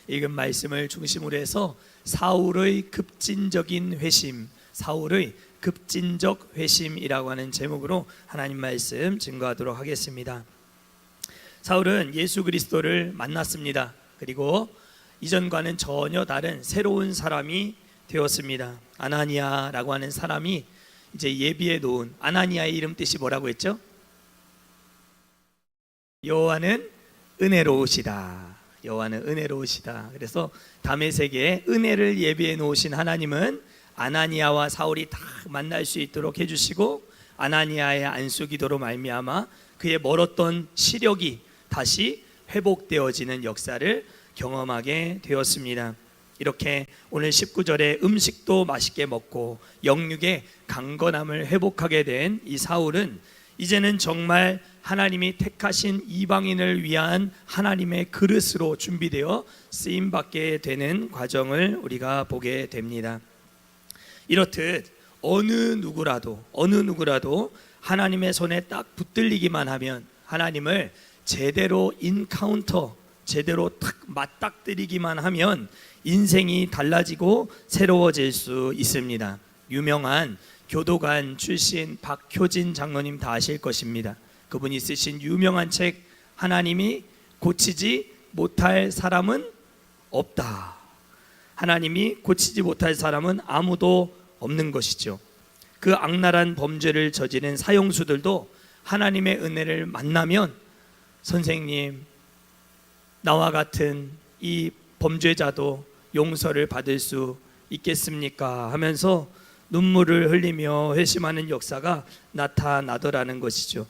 읽은 말씀을 중심으로 해서 사울의 급진적인 회심, 사울의 급진적 회심이라고 하는 제목으로 하나님 말씀 증거하도록 하겠습니다. 사울은 예수 그리스도를 만났습니다. 그리고 이전과는 전혀 다른 새로운 사람이 되었습니다. 아나니아라고 하는 사람이 이제 예비해 놓은, 아나니아의 이름 뜻이 뭐라고 했죠? 여호와는 은혜로우시다. 여호와는 은혜로우시다. 그래서 다메섹에 은혜를 예비해 놓으신 하나님은 아나니아와 사울이 다 만날 수 있도록 해주시고, 아나니아의 안수기도로 말미암아 그의 멀었던 시력이 다시 회복되어지는 역사를 경험하게 되었습니다. 이렇게 오늘 19절에 음식도 맛있게 먹고 영육의 강건함을 회복하게 된 이 사울은 이제는 정말 하나님이 택하신 이방인을 위한 하나님의 그릇으로 준비되어 쓰임받게 되는 과정을 우리가 보게 됩니다. 이렇듯 어느 누구라도 하나님의 손에 딱 붙들리기만 하면, 하나님을 제대로 인카운터, 제대로 탁 맞닥뜨리기만 하면 인생이 달라지고 새로워질 수 있습니다. 유명한 교도관 출신 박효진 장로님 다 아실 것입니다. 그분이 쓰신 유명한 책, 하나님이 고치지 못할 사람은 없다. 하나님이 고치지 못할 사람은 아무도 없는 것이죠. 그 악랄한 범죄를 저지른 사형수들도 하나님의 은혜를 만나면, 선생님, 나와 같은 이 범죄자도 용서를 받을 수 있겠습니까? 하면서 눈물을 흘리며 회심하는 역사가 나타나더라는 것이죠.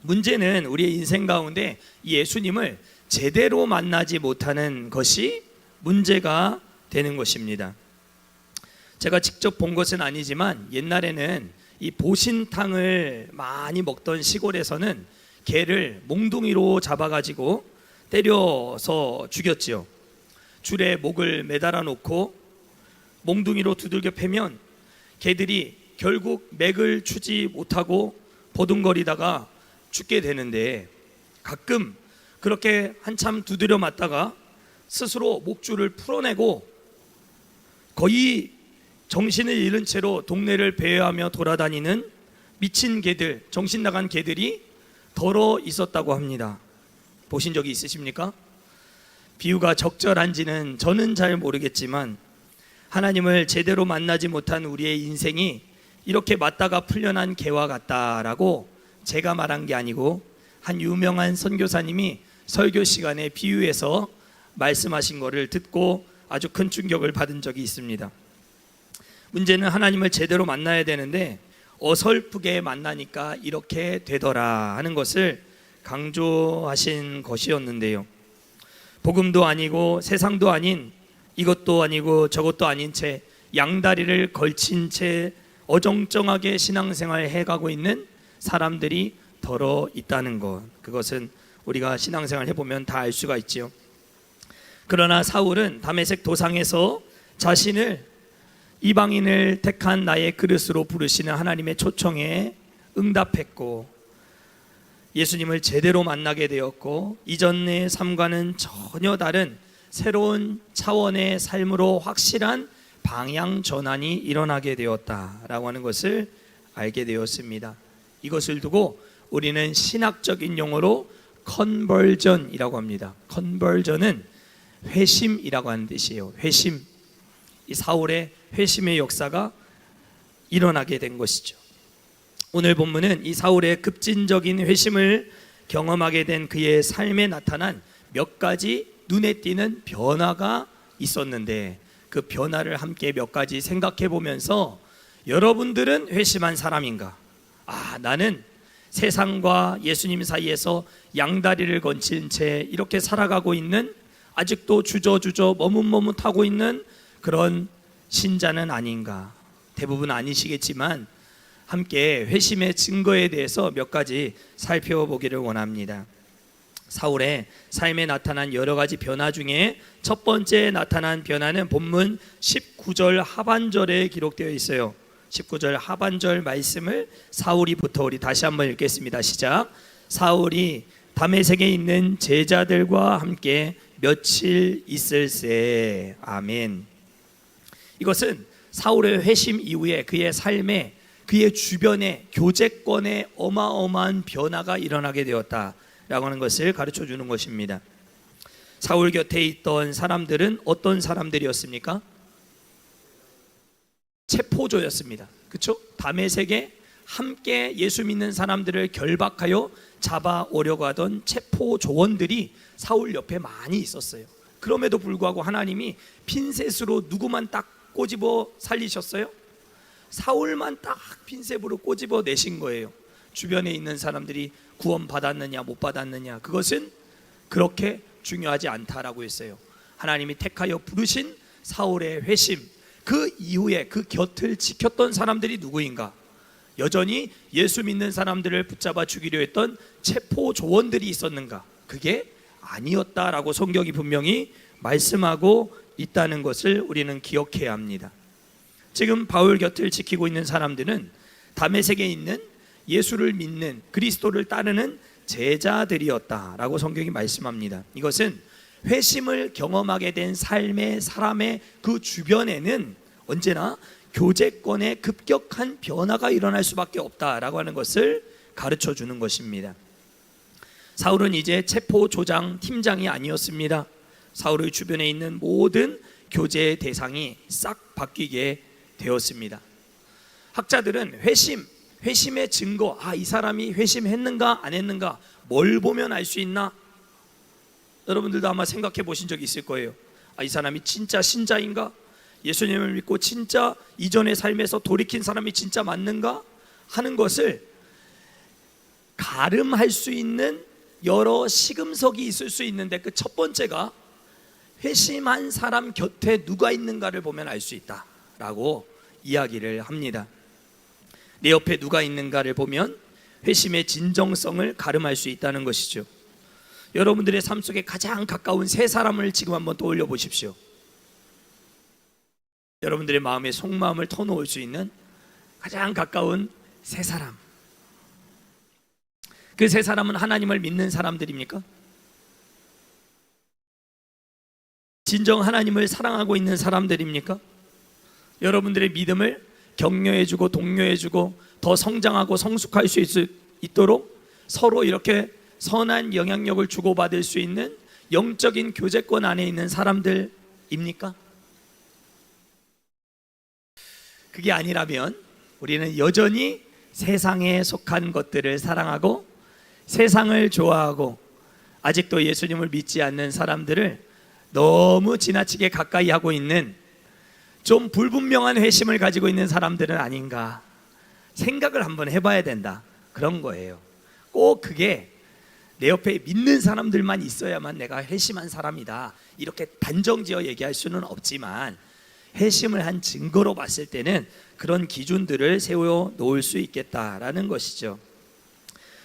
문제는 우리의 인생 가운데 예수님을 제대로 만나지 못하는 것이 문제가 되는 것입니다. 제가 직접 본 것은 아니지만 옛날에는 이 보신탕을 많이 먹던 시골에서는 개를 몽둥이로 잡아가지고 때려서 죽였지요. 줄에 목을 매달아 놓고 몽둥이로 두들겨 패면 개들이 결국 맥을 추지 못하고 버둥거리다가 죽게 되는데, 가끔 그렇게 한참 두드려 맞다가 스스로 목줄을 풀어내고 거의 정신을 잃은 채로 동네를 배회하며 돌아다니는 미친 개들, 정신 나간 개들이 덜어 있었다고 합니다. 보신 적이 있으십니까? 비유가 적절한지는 저는 잘 모르겠지만 하나님을 제대로 만나지 못한 우리의 인생이 이렇게 맞다가 풀려난 개와 같다라고 제가 말한 게 아니고 한 유명한 선교사님이 설교 시간에 비유해서 말씀하신 것을 듣고 아주 큰 충격을 받은 적이 있습니다. 문제는 하나님을 제대로 만나야 되는데 어설프게 만나니까 이렇게 되더라 하는 것을 강조하신 것이었는데요. 복음도 아니고 세상도 아닌, 이것도 아니고 저것도 아닌 채 양다리를 걸친 채 어정쩡하게 신앙생활을 해가고 있는 사람들이 더러 있다는 것, 그것은 우리가 신앙생활 해보면 다 알 수가 있지요. 그러나 사울은 다메섹 도상에서 자신을 이방인을 택한 나의 그릇으로 부르시는 하나님의 초청에 응답했고 예수님을 제대로 만나게 되었고, 이전의 삶과는 전혀 다른 새로운 차원의 삶으로 확실한 방향 전환이 일어나게 되었다라고 하는 것을 알게 되었습니다. 이것을 두고 우리는 신학적인 용어로 컨버전이라고 합니다. 컨버전은 회심이라고 하는 뜻이에요. 회심. 이 사울의 회심의 역사가 일어나게 된 것이죠. 오늘 본문은 이 사울의 급진적인 회심을 경험하게 된 그의 삶에 나타난 몇 가지 눈에 띄는 변화가 있었는데, 그 변화를 함께 몇 가지 생각해 보면서 여러분들은 회심한 사람인가? 나는 세상과 예수님 사이에서 양다리를 걸친 채 이렇게 살아가고 있는, 아직도 주저주저 머뭇머뭇하고 있는 그런 신자는 아닌가? 대부분 아니시겠지만 함께 회심의 증거에 대해서 몇 가지 살펴보기를 원합니다. 사울의 삶에 나타난 여러 가지 변화 중에 첫 번째 나타난 변화는 본문 19절 하반절에 기록되어 있어요. 19절 하반절 말씀을 사울이부터 우리 다시 한번 읽겠습니다. 시작. 사울이 다메섹에 있는 제자들과 함께 며칠 있을세. 아멘. 이것은 사울의 회심 이후에 그의 삶에, 그의 주변에 교제권에 어마어마한 변화가 일어나게 되었다라고 하는 것을 가르쳐 주는 것입니다. 사울 곁에 있던 사람들은 어떤 사람들이었습니까? 체포조였습니다. 그렇죠? 다메섹에 함께 예수 믿는 사람들을 결박하여 잡아오려고 하던 체포조원들이 사울 옆에 많이 있었어요. 그럼에도 불구하고 하나님이 핀셋으로 누구만 딱 꼬집어 살리셨어요? 사울만 딱 핀셋으로 꼬집어 내신 거예요. 주변에 있는 사람들이 구원 받았느냐 못 받았느냐, 그것은 그렇게 중요하지 않다라고 했어요. 하나님이 택하여 부르신 사울의 회심, 그 이후에 그 곁을 지켰던 사람들이 누구인가? 여전히 예수 믿는 사람들을 붙잡아 죽이려 했던 체포 조원들이 있었는가? 그게 아니었다라고 성경이 분명히 말씀하고 있다는 것을 우리는 기억해야 합니다. 지금 바울 곁을 지키고 있는 사람들은 다메섹에 있는 예수를 믿는, 그리스도를 따르는 제자들이었다라고 성경이 말씀합니다. 이것은 회심을 경험하게 된 삶의 사람의 그 주변에는 언제나 교제권의 급격한 변화가 일어날 수밖에 없다라고 하는 것을 가르쳐 주는 것입니다. 사울은 이제 체포조장 팀장이 아니었습니다. 사울의 주변에 있는 모든 교제의 대상이 싹 바뀌게 되었습니다. 학자들은 회심의 증거, 이 사람이 회심했는가 안 했는가 뭘 보면 알 수 있나? 여러분들도 아마 생각해 보신 적이 있을 거예요. 이 사람이 진짜 신자인가? 예수님을 믿고 진짜 이전의 삶에서 돌이킨 사람이 진짜 맞는가? 하는 것을 가름할 수 있는 여러 시금석이 있을 수 있는데, 그 첫 번째가 회심한 사람 곁에 누가 있는가를 보면 알 수 있다라고 이야기를 합니다. 내 옆에 누가 있는가를 보면 회심의 진정성을 가름할 수 있다는 것이죠. 여러분들의 삶 속에 가장 가까운 세 사람을 지금 한번 떠올려 보십시오. 여러분들의 마음에 속마음을 터놓을 수 있는 가장 가까운 세 사람, 그 세 사람은 하나님을 믿는 사람들입니까? 진정 하나님을 사랑하고 있는 사람들입니까? 여러분들의 믿음을 격려해주고 독려해주고 더 성장하고 성숙할 수 있도록 서로 이렇게 선한 영향력을 주고받을 수 있는 영적인 교제권 안에 있는 사람들입니까? 그게 아니라면 우리는 여전히 세상에 속한 것들을 사랑하고 세상을 좋아하고 아직도 예수님을 믿지 않는 사람들을 너무 지나치게 가까이 하고 있는, 좀 불분명한 회심을 가지고 있는 사람들은 아닌가 생각을 한번 해봐야 된다, 그런 거예요. 꼭 그게 내 옆에 믿는 사람들만 있어야만 내가 회심한 사람이다 이렇게 단정지어 얘기할 수는 없지만, 회심을 한 증거로 봤을 때는 그런 기준들을 세워 놓을 수 있겠다라는 것이죠.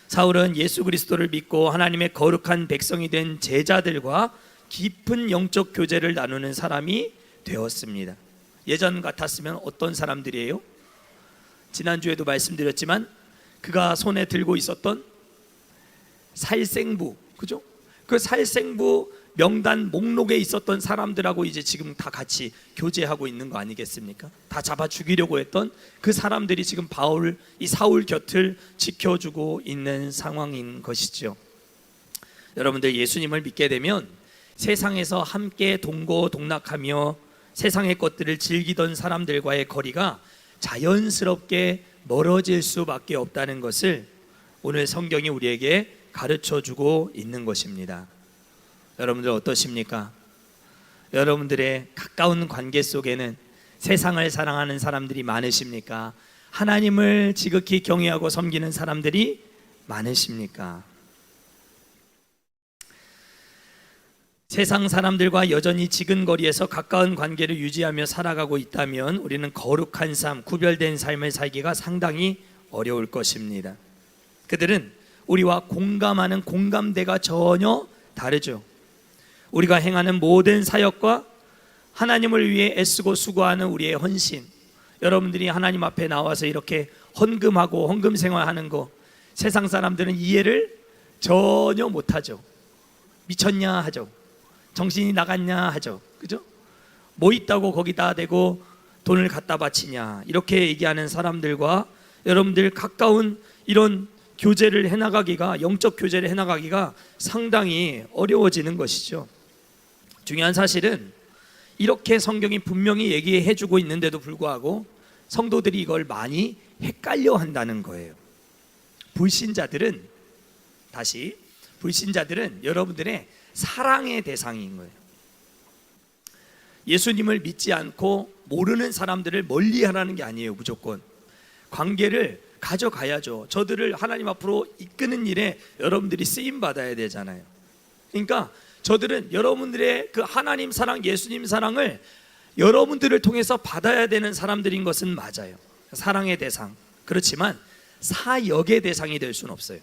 사울은 예수 그리스도를 믿고 하나님의 거룩한 백성이 된 제자들과 깊은 영적 교제를 나누는 사람이 되었습니다. 예전 같았으면 어떤 사람들이에요? 지난주에도 말씀드렸지만 그가 손에 들고 있었던 살생부, 그죠? 그 살생부 명단 목록에 있었던 사람들하고 이제 지금 다 같이 교제하고 있는 거 아니겠습니까? 다 잡아 죽이려고 했던 그 사람들이 지금 이 사울 곁을 지켜주고 있는 상황인 것이죠. 여러분들, 예수님을 믿게 되면 세상에서 함께 동고동락하며 세상의 것들을 즐기던 사람들과의 거리가 자연스럽게 멀어질 수밖에 없다는 것을 오늘 성경이 우리에게 가르쳐주고 있는 것입니다. 여러분들 어떠십니까? 여러분들의 가까운 관계 속에는 세상을 사랑하는 사람들이 많으십니까? 하나님을 지극히 경외하고 섬기는 사람들이 많으십니까? 세상 사람들과 여전히 지근거리에서 가까운 관계를 유지하며 살아가고 있다면 우리는 거룩한 삶, 구별된 삶을 살기가 상당히 어려울 것입니다. 그들은 우리와 공감하는 공감대가 전혀 다르죠. 우리가 행하는 모든 사역과 하나님을 위해 애쓰고 수고하는 우리의 헌신, 여러분들이 하나님 앞에 나와서 이렇게 헌금하고 헌금 생활하는 거, 세상 사람들은 이해를 전혀 못하죠. 미쳤냐 하죠. 정신이 나갔냐 하죠. 그죠? 뭐 있다고 거기다 대고 돈을 갖다 바치냐, 이렇게 얘기하는 사람들과 여러분들 가까운 이런 교제를 해나가기가, 영적 교제를 해나가기가 상당히 어려워지는 것이죠. 중요한 사실은 이렇게 성경이 분명히 얘기해 주고 있는데도 불구하고 성도들이 이걸 많이 헷갈려 한다는 거예요. 불신자들은 여러분들의 사랑의 대상인 거예요. 예수님을 믿지 않고 모르는 사람들을 멀리하라는 게 아니에요. 무조건 관계를 가져가야죠. 저들을 하나님 앞으로 이끄는 일에 여러분들이 쓰임 받아야 되잖아요. 그러니까 저들은 여러분들의 그 하나님 사랑, 예수님 사랑을 여러분들을 통해서 받아야 되는 사람들인 것은 맞아요. 사랑의 대상. 그렇지만 사역의 대상이 될 수는 없어요.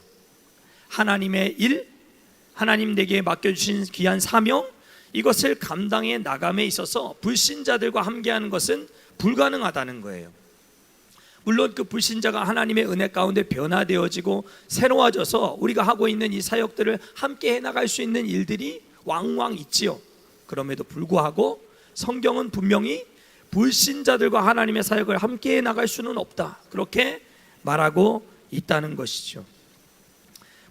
하나님의 일, 하나님 내게 맡겨주신 귀한 사명, 이것을 감당해 나감에 있어서 불신자들과 함께하는 것은 불가능하다는 거예요. 물론 그 불신자가 하나님의 은혜 가운데 변화되어지고 새로워져서 우리가 하고 있는 이 사역들을 함께 해나갈 수 있는 일들이 왕왕 있지요. 그럼에도 불구하고 성경은 분명히 불신자들과 하나님의 사역을 함께 해나갈 수는 없다, 그렇게 말하고 있다는 것이죠.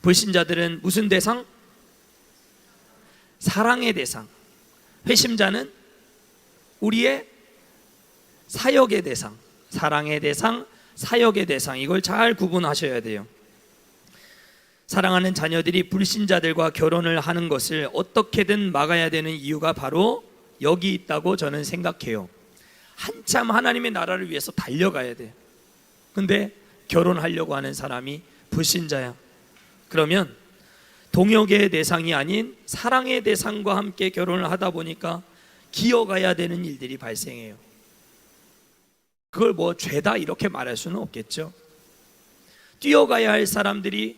불신자들은 무슨 대상? 사랑의 대상. 회심자는 우리의 사역의 대상. 사랑의 대상, 사역의 대상, 이걸 잘 구분하셔야 돼요. 사랑하는 자녀들이 불신자들과 결혼을 하는 것을 어떻게든 막아야 되는 이유가 바로 여기 있다고 저는 생각해요. 한참 하나님의 나라를 위해서 달려가야 돼. 근데 결혼하려고 하는 사람이 불신자야. 그러면 동역의 대상이 아닌 사랑의 대상과 함께 결혼을 하다 보니까 기어가야 되는 일들이 발생해요. 그걸 뭐 죄다 이렇게 말할 수는 없겠죠. 뛰어가야 할 사람들이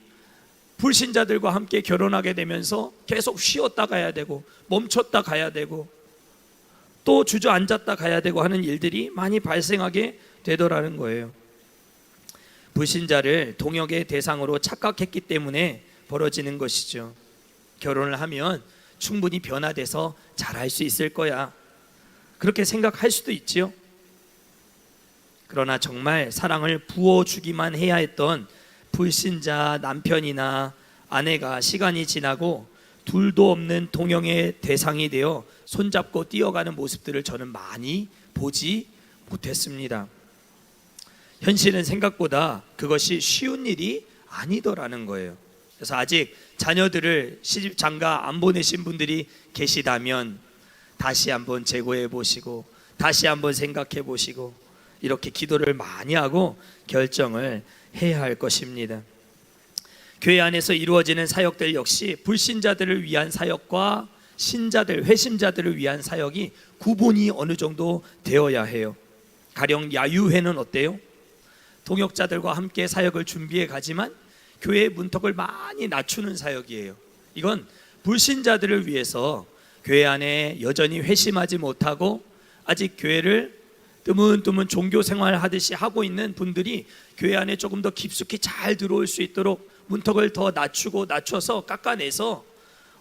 불신자들과 함께 결혼하게 되면서 계속 쉬었다 가야 되고 멈췄다 가야 되고 또 주저앉았다 가야 되고 하는 일들이 많이 발생하게 되더라는 거예요. 불신자를 동역의 대상으로 착각했기 때문에 벌어지는 것이죠. 결혼을 하면 충분히 변화돼서 잘할 수 있을 거야, 그렇게 생각할 수도 있지요. 그러나 정말 사랑을 부어주기만 해야 했던 불신자 남편이나 아내가 시간이 지나고 둘도 없는 동역의 대상이 되어 손잡고 뛰어가는 모습들을 저는 많이 보지 못했습니다. 현실은 생각보다 그것이 쉬운 일이 아니더라는 거예요. 그래서 아직 자녀들을 시집 장가 안 보내신 분들이 계시다면 다시 한번 재고해 보시고 다시 한번 생각해 보시고 이렇게 기도를 많이 하고 결정을 해야 할 것입니다. 교회 안에서 이루어지는 사역들 역시 불신자들을 위한 사역과 신자들, 회심자들을 위한 사역이 구분이 어느 정도 되어야 해요. 가령 야유회는 어때요? 동역자들과 함께 사역을 준비해 가지만 교회의 문턱을 많이 낮추는 사역이에요. 이건 불신자들을 위해서 교회 안에 여전히 회심하지 못하고 아직 교회를 뜨문뜨문 종교 생활하듯이 하고 있는 분들이 교회 안에 조금 더 깊숙이 잘 들어올 수 있도록 문턱을 더 낮춰서 깎아내서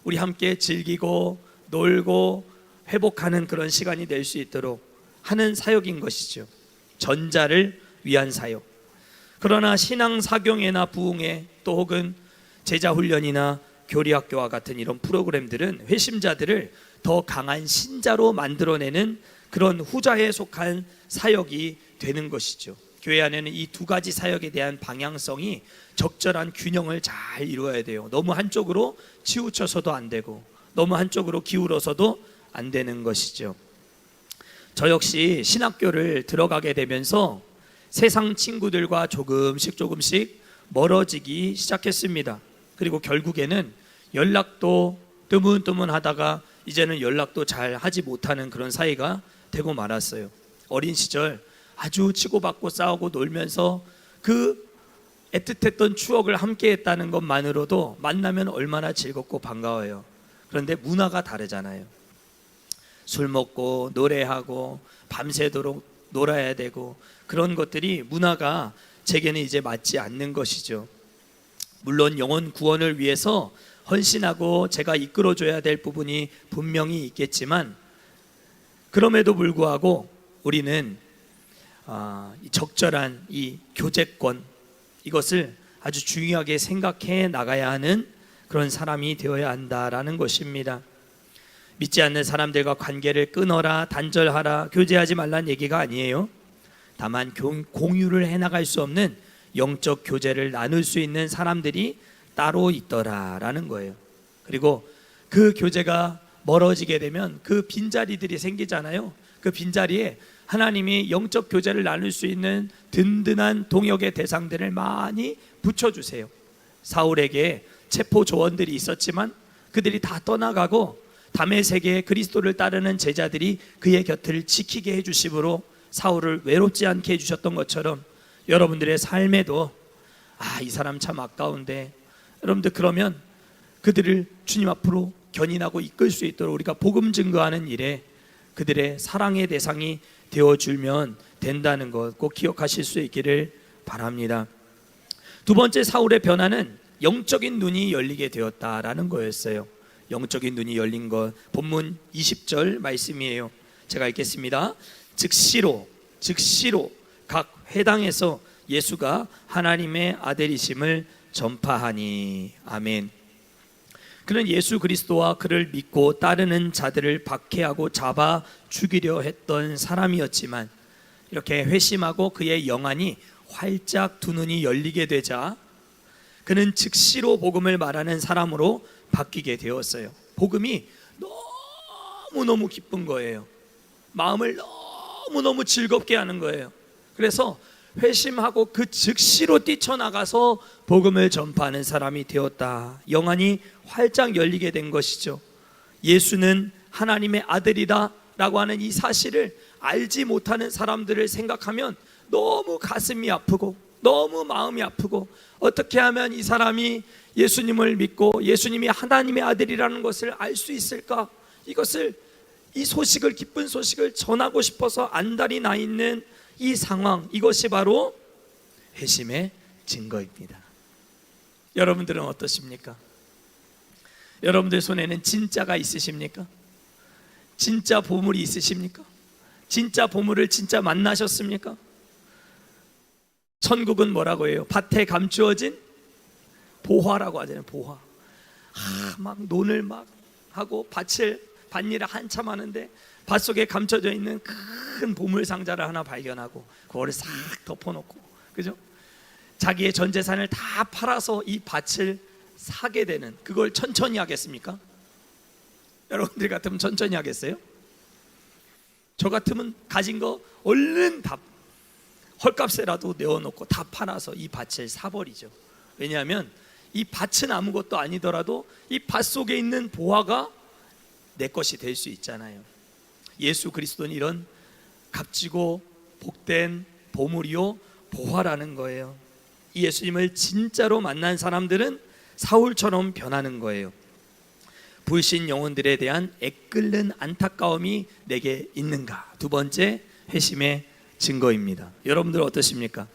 우리 함께 즐기고 놀고 회복하는 그런 시간이 될 수 있도록 하는 사역인 것이죠. 전자를 위한 사역. 그러나 신앙사경회나 부흥회 또 혹은 제자훈련이나 교리학교와 같은 이런 프로그램들은 회심자들을 더 강한 신자로 만들어내는 그런 후자에 속한 사역이 되는 것이죠. 교회 안에는 이 두 가지 사역에 대한 방향성이 적절한 균형을 잘 이루어야 돼요. 너무 한쪽으로 치우쳐서도 안 되고 너무 한쪽으로 기울어서도 안 되는 것이죠. 저 역시 신학교를 들어가게 되면서 세상 친구들과 조금씩 멀어지기 시작했습니다. 그리고 결국에는 연락도 뜨문뜨문하다가 이제는 연락도 잘 하지 못하는 그런 사이가 되고 말았어요. 어린 시절 아주 치고받고 싸우고 놀면서 그 애틋했던 추억을 함께 했다는 것만으로도 만나면 얼마나 즐겁고 반가워요. 그런데 문화가 다르잖아요. 술 먹고 노래하고 밤새도록 놀아야 되고 그런 것들이 문화가 제게는 이제 맞지 않는 것이죠. 물론 영혼 구원을 위해서 헌신하고 제가 이끌어줘야 될 부분이 분명히 있겠지만, 그럼에도 불구하고 우리는 적절한 이 교제권, 이것을 아주 중요하게 생각해 나가야 하는 그런 사람이 되어야 한다라는 것입니다. 믿지 않는 사람들과 관계를 끊어라, 단절하라, 교제하지 말라는 얘기가 아니에요. 다만 공유를 해나갈 수 없는 영적 교제를 나눌 수 있는 사람들이 따로 있더라라는 거예요. 그리고 그 교제가 멀어지게 되면 그 빈자리들이 생기잖아요. 그 빈자리에 하나님이 영적 교제를 나눌 수 있는 든든한 동역의 대상들을 많이 붙여주세요. 사울에게 체포 조원들이 있었지만 그들이 다 떠나가고 다메섹에 그리스도를 따르는 제자들이 그의 곁을 지키게 해주심으로 사울을 외롭지 않게 해주셨던 것처럼, 여러분들의 삶에도 이 사람 참 아까운데, 여러분들 그러면 그들을 주님 앞으로 견인하고 이끌 수 있도록 우리가 복음 증거하는 일에 그들의 사랑의 대상이 되어주면 된다는 것 꼭 기억하실 수 있기를 바랍니다. 두 번째 사울의 변화는 영적인 눈이 열리게 되었다라는 거였어요. 영적인 눈이 열린 것, 본문 20절 말씀이에요. 제가 읽겠습니다. 즉시로 각 회당에서 예수가 하나님의 아들이심을 전파하니. 아멘. 그는 예수 그리스도와 그를 믿고 따르는 자들을 박해하고 잡아 죽이려 했던 사람이었지만, 이렇게 회심하고 그의 영안이 활짝 두 눈이 열리게 되자 그는 즉시로 복음을 말하는 사람으로 바뀌게 되었어요. 복음이 너무너무 기쁜 거예요. 마음을 너무너무 즐겁게 하는 거예요. 그래서 회심하고 그 즉시로 뛰쳐나가서 복음을 전파하는 사람이 되었다. 영안이 활짝 열리게 된 것이죠. 예수는 하나님의 아들이다 라고 하는 이 사실을 알지 못하는 사람들을 생각하면 너무 가슴이 아프고 너무 마음이 아프고, 어떻게 하면 이 사람이 예수님을 믿고 예수님이 하나님의 아들이라는 것을 알 수 있을까? 이 소식을, 기쁜 소식을 전하고 싶어서 안달이 나 있는 이 상황, 이것이 바로 회심의 증거입니다. 여러분들은 어떠십니까? 여러분들 손에는 진짜가 있으십니까? 진짜 보물이 있으십니까? 진짜 보물을 진짜 만나셨습니까? 천국은 뭐라고 해요? 밭에 감추어진 보화라고 하잖아요. 보화. 막 논을 막 하고 밭일을 한참 하는데 밭 속에 감춰져 있는 큰 보물 상자를 하나 발견하고 그거를 싹 덮어놓고, 그죠? 자기의 전 재산을 다 팔아서 이 밭을 사게 되는, 그걸 천천히 하겠습니까? 여러분들 같으면 천천히 하겠어요? 저 같으면 가진 거 얼른 다 헐값에라도 내어놓고 다 팔아서 이 밭을 사버리죠. 왜냐하면 이 밭은 아무것도 아니더라도 이 밭 속에 있는 보화가 내 것이 될 수 있잖아요. 예수 그리스도는 이런 값지고 복된 보물이요 보화라는 거예요. 이 예수님을 진짜로 만난 사람들은 사울처럼 변하는 거예요. 불신 영혼들에 대한 애끓는 안타까움이 내게 있는가? 두 번째 회심의 증거입니다. 여러분들 어떠십니까?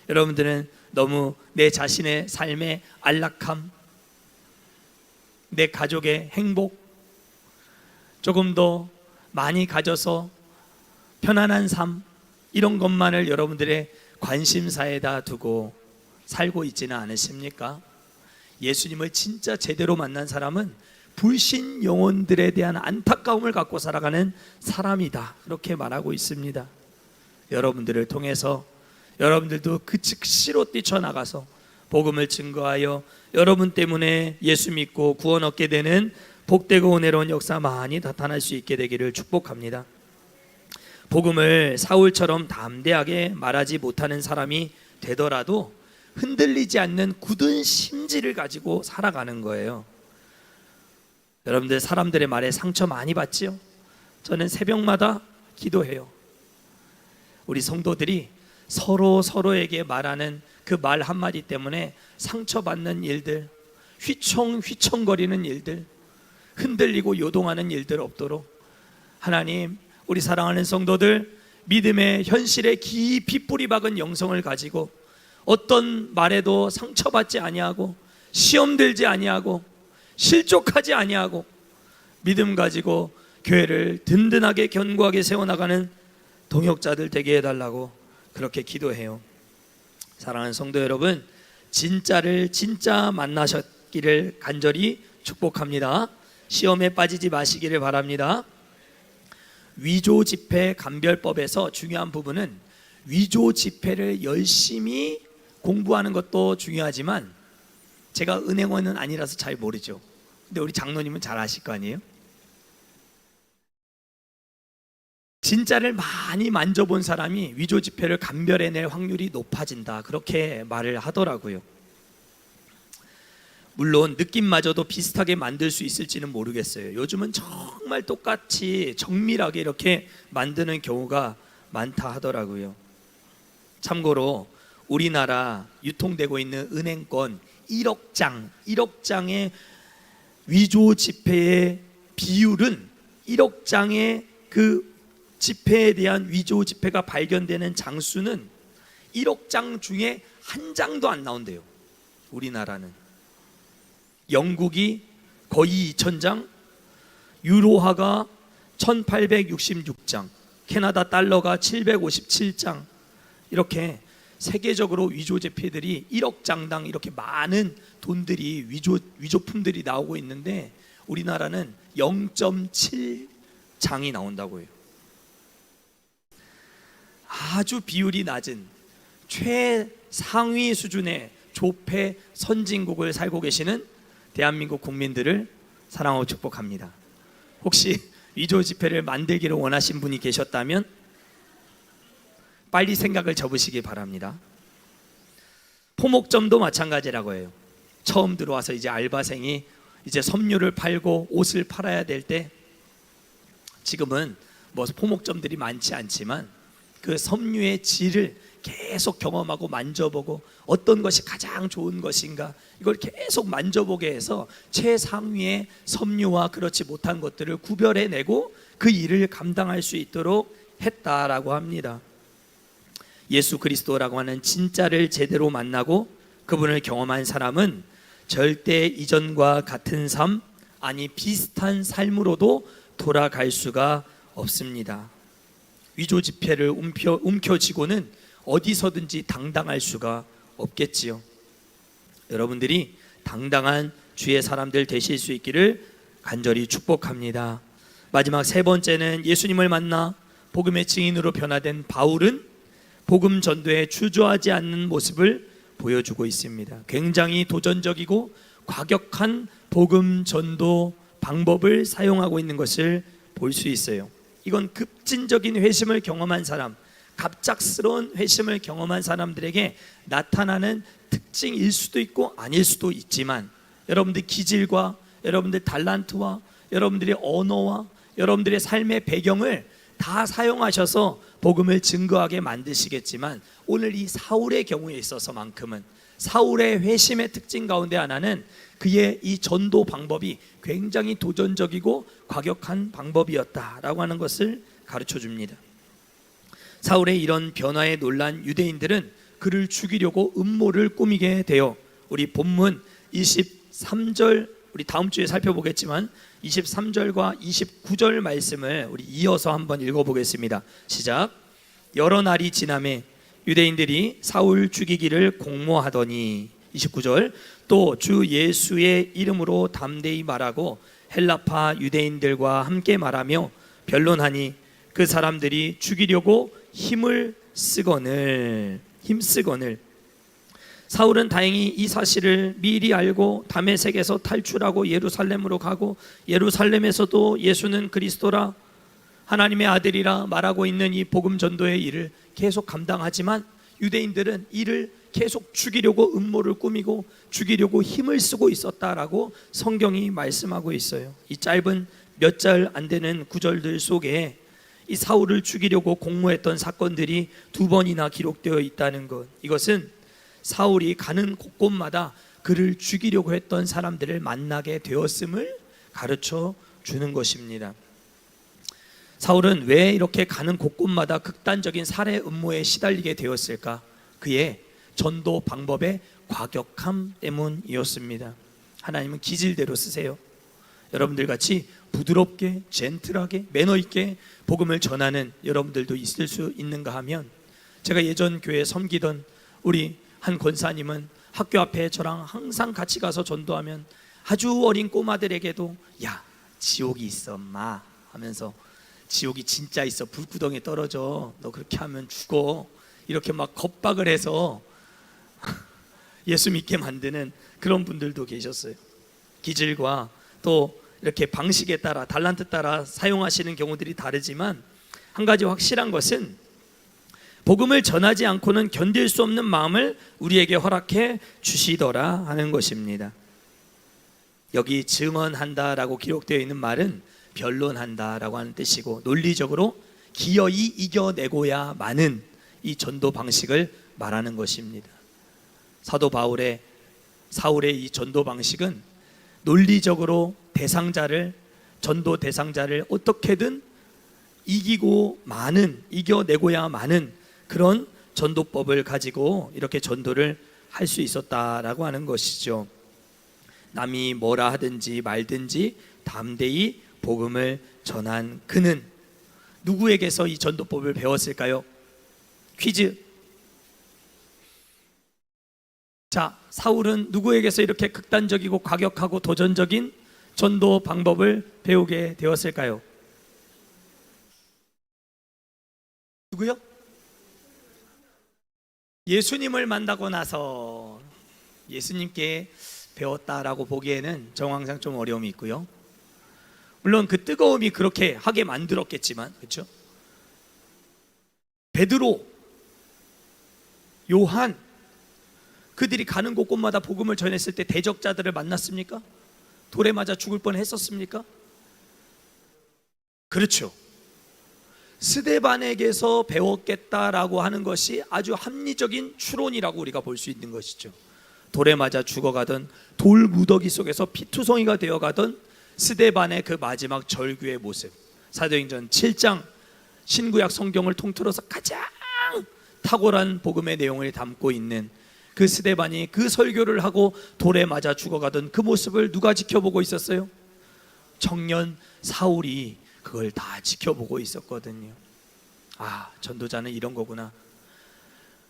여러분들은 너무 내 자신의 삶의 안락함, 내 가족의 행복, 조금 더 많이 가져서 편안한 삶, 이런 것만을 여러분들의 관심사에다 두고 살고 있지는 않으십니까? 예수님을 진짜 제대로 만난 사람은 불신 영혼들에 대한 안타까움을 갖고 살아가는 사람이다, 그렇게 말하고 있습니다. 여러분들을 통해서 여러분들도 그 즉시로 뛰쳐나가서 복음을 증거하여 여러분 때문에 예수 믿고 구원 얻게 되는 복되고 은혜로운 역사 많이 나타날 수 있게 되기를 축복합니다. 복음을 사울처럼 담대하게 말하지 못하는 사람이 되더라도 흔들리지 않는 굳은 심지를 가지고 살아가는 거예요. 여러분들 사람들의 말에 상처 많이 받지요? 저는 새벽마다 기도해요. 우리 성도들이 서로에게 말하는 그 말 한마디 때문에 상처받는 일들, 휘청휘청거리는 일들, 흔들리고 요동하는 일들 없도록 하나님, 우리 사랑하는 성도들 믿음의 현실에 깊이 뿌리 박은 영성을 가지고 어떤 말에도 상처받지 아니하고 시험 들지 아니하고 실족하지 아니하고 믿음 가지고 교회를 든든하게 견고하게 세워나가는 동역자들 되게 해달라고 그렇게 기도해요. 사랑하는 성도 여러분, 진짜를 진짜 만나셨기를 간절히 축복합니다. 시험에 빠지지 마시기를 바랍니다. 위조 지폐 감별법에서 중요한 부분은 위조 지폐를 열심히 공부하는 것도 중요하지만, 제가 은행원은 아니라서 잘 모르죠. 근데 우리 장로님은 잘 아실 거 아니에요? 진짜를 많이 만져본 사람이 위조 지폐를 감별해낼 확률이 높아진다, 그렇게 말을 하더라고요. 물론 느낌마저도 비슷하게 만들 수 있을지는 모르겠어요. 요즘은 정말 똑같이 정밀하게 이렇게 만드는 경우가 많다 하더라고요. 참고로 우리나라 유통되고 있는 은행권 1억 장의 위조 지폐의 비율은 1억 장의 그 지폐에 대한 위조 지폐가 발견되는 장수는 1억 장 중에 한 장도 안 나온대요. 우리나라는. 영국이 거의 2,000장, 유로화가 1,866장, 캐나다 달러가 757장, 이렇게 세계적으로 위조 지폐들이 1억 장당 이렇게 많은 돈들이 위조품들이 나오고 있는데, 우리나라는 0.7장이 나온다고요. 아주 비율이 낮은 최상위 수준의 조폐 선진국을 살고 계시는 대한민국 국민들을 사랑하고 축복합니다. 혹시 위조 지폐를 만들기를 원하신 분이 계셨다면 빨리 생각을 접으시기 바랍니다. 포목점도 마찬가지라고 해요. 처음 들어와서 이제 알바생이 이제 섬유를 팔고 옷을 팔아야 될 때, 지금은 뭐 포목점들이 많지 않지만 그 섬유의 질을 계속 경험하고 만져보고 어떤 것이 가장 좋은 것인가 이걸 계속 만져보게 해서 최상위의 섬유와 그렇지 못한 것들을 구별해내고 그 일을 감당할 수 있도록 했다라고 합니다. 예수 그리스도라고 하는 진짜를 제대로 만나고 그분을 경험한 사람은 절대 이전과 같은 삶, 아니 비슷한 삶으로도 돌아갈 수가 없습니다. 위조 지폐를 움켜쥐고는 어디서든지 당당할 수가 없겠지요. 여러분들이 당당한 주의 사람들 되실 수 있기를 간절히 축복합니다. 마지막 세 번째는 예수님을 만나 복음의 증인으로 변화된 바울은 복음 전도에 주저하지 않는 모습을 보여주고 있습니다. 굉장히 도전적이고 과격한 복음 전도 방법을 사용하고 있는 것을 볼 수 있어요. 이건 급진적인 회심을 경험한 사람, 갑작스러운 회심을 경험한 사람들에게 나타나는 특징일 수도 있고 아닐 수도 있지만, 여러분들 기질과 여러분들 달란트와 여러분들의 언어와 여러분들의 삶의 배경을 다 사용하셔서 복음을 증거하게 만드시겠지만, 오늘 이 사울의 경우에 있어서만큼은 사울의 회심의 특징 가운데 하나는 그의 이 전도 방법이 굉장히 도전적이고 과격한 방법이었다라고 하는 것을 가르쳐 줍니다. 사울의 이런 변화에 놀란 유대인들은 그를 죽이려고 음모를 꾸미게 되어 우리 본문 23절, 우리 다음 주에 살펴보겠지만 23절과 29절 말씀을 우리 이어서 한번 읽어보겠습니다. 시작. 여러 날이 지나매 유대인들이 사울 죽이기를 공모하더니, 29절, 또 주 예수의 이름으로 담대히 말하고 헬라파 유대인들과 함께 말하며 변론하니 그 사람들이 죽이려고 힘쓰거늘. 사울은 다행히 이 사실을 미리 알고 다메섹에서 탈출하고 예루살렘으로 가고, 예루살렘에서도 예수는 그리스도라 하나님의 아들이라 말하고 있는 이 복음 전도의 일을 계속 감당하지만, 유대인들은 이를 계속 죽이려고 음모를 꾸미고 죽이려고 힘을 쓰고 있었다라고 성경이 말씀하고 있어요. 이 짧은 몇 절 안 되는 구절들 속에 이 사울을 죽이려고 공모했던 사건들이 2번이나 기록되어 있다는 것, 이것은 사울이 가는 곳곳마다 그를 죽이려고 했던 사람들을 만나게 되었음을 가르쳐 주는 것입니다. 사울은 왜 이렇게 가는 곳곳마다 극단적인 살해 음모에 시달리게 되었을까? 그의 전도 방법의 과격함 때문이었습니다. 하나님은 기질대로 쓰세요. 여러분들 같이 부드럽게, 젠틀하게, 매너 있게 복음을 전하는 여러분들도 있을 수 있는가 하면, 제가 예전 교회에 섬기던 우리 한 권사님은 학교 앞에 저랑 항상 같이 가서 전도하면 아주 어린 꼬마들에게도 야, 지옥이 있어 마 하면서, 지옥이 진짜 있어, 불구덩이에 떨어져, 너 그렇게 하면 죽어, 이렇게 막 겁박을 해서 예수 믿게 만드는 그런 분들도 계셨어요. 기질과 또 이렇게 방식에 따라, 달란트 따라 사용하시는 경우들이 다르지만, 한 가지 확실한 것은 복음을 전하지 않고는 견딜 수 없는 마음을 우리에게 허락해 주시더라 하는 것입니다. 여기 증언한다라고 기록되어 있는 말은 변론한다라고 하는 뜻이고, 논리적으로 기어이 이겨내고야 마는 이 전도 방식을 말하는 것입니다. 사도 사울의 이 전도 방식은 논리적으로 전도 대상자를 어떻게든 이겨내고야 마는 그런 전도법을 가지고 이렇게 전도를 할 수 있었다라고 하는 것이죠. 남이 뭐라 하든지 말든지 담대히 복음을 전한 그는 누구에게서 이 전도법을 배웠을까요? 퀴즈. 자, 사울은 누구에게서 이렇게 극단적이고 과격하고 도전적인 전도 방법을 배우게 되었을까요? 누구요? 예수님을 만나고 나서 예수님께 배웠다라고 보기에는 정황상 좀 어려움이 있고요. 물론 그 뜨거움이 그렇게 하게 만들었겠지만, 그렇죠? 베드로, 요한, 그들이 가는 곳곳마다 복음을 전했을 때 대적자들을 만났습니까? 돌에 맞아 죽을 뻔했었습니까? 그렇죠. 스데반에게서 배웠겠다라고 하는 것이 아주 합리적인 추론이라고 우리가 볼 수 있는 것이죠. 돌에 맞아 죽어가던, 돌 무더기 속에서 피투성이가 되어가던 스데반의 그 마지막 절규의 모습, 사도행전 7장 신구약 성경을 통틀어서 가장 탁월한 복음의 내용을 담고 있는 그 스데반이 그 설교를 하고 돌에 맞아 죽어가던 그 모습을 누가 지켜보고 있었어요? 청년 사울이 그걸 다 지켜보고 있었거든요. 아, 전도자는 이런 거구나.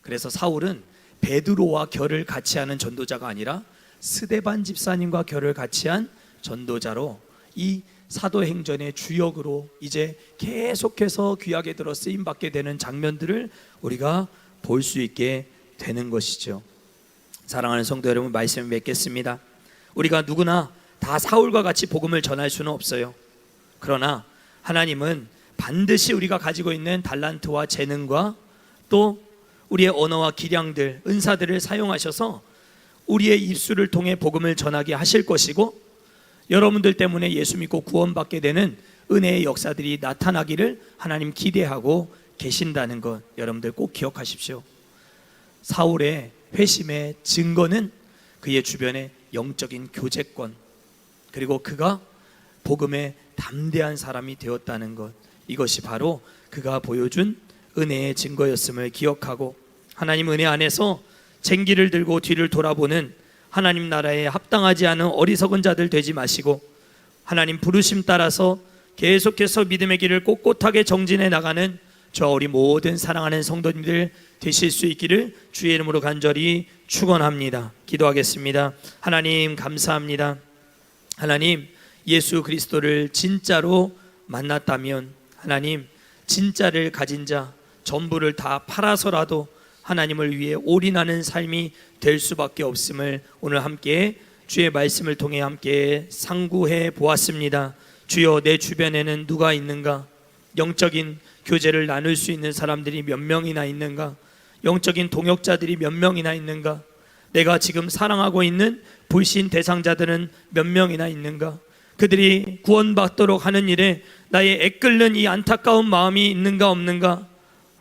그래서 사울은 베드로와 결을 같이 하는 전도자가 아니라 스데반 집사님과 결을 같이 한 전도자로 이 사도행전의 주역으로 이제 계속해서 귀하게 들어 쓰임받게 되는 장면들을 우리가 볼 수 있게 되는 것이죠. 사랑하는 성도 여러분, 말씀을 맺겠습니다. 우리가 누구나 다 사울과 같이 복음을 전할 수는 없어요. 그러나 하나님은 반드시 우리가 가지고 있는 달란트와 재능과 또 우리의 언어와 기량들, 은사들을 사용하셔서 우리의 입술을 통해 복음을 전하게 하실 것이고, 여러분들 때문에 예수 믿고 구원받게 되는 은혜의 역사들이 나타나기를 하나님 기대하고 계신다는 것, 여러분들 꼭 기억하십시오. 사울의 회심의 증거는 그의 주변의 영적인 교제권, 그리고 그가 복음에 담대한 사람이 되었다는 것, 이것이 바로 그가 보여준 은혜의 증거였음을 기억하고, 하나님 은혜 안에서 쟁기를 들고 뒤를 돌아보는 하나님 나라에 합당하지 않은 어리석은 자들 되지 마시고, 하나님 부르심 따라서 계속해서 믿음의 길을 꼿꼿하게 정진해 나가는 저 우리 모든 사랑하는 성도님들 되실 수 있기를 주의 이름으로 간절히 축원합니다. 기도하겠습니다. 하나님 감사합니다. 하나님, 예수 그리스도를 진짜로 만났다면, 하나님 진짜를 가진 자, 전부를 다 팔아서라도 하나님을 위해 올인하는 삶이 될 수밖에 없음을 오늘 함께 주의 말씀을 통해 함께 상고해 보았습니다. 주여, 내 주변에는 누가 있는가? 영적인 교제를 나눌 수 있는 사람들이 몇 명이나 있는가? 영적인 동역자들이 몇 명이나 있는가? 내가 지금 사랑하고 있는 불신 대상자들은 몇 명이나 있는가? 그들이 구원받도록 하는 일에 나의 애끓는 이 안타까운 마음이 있는가 없는가?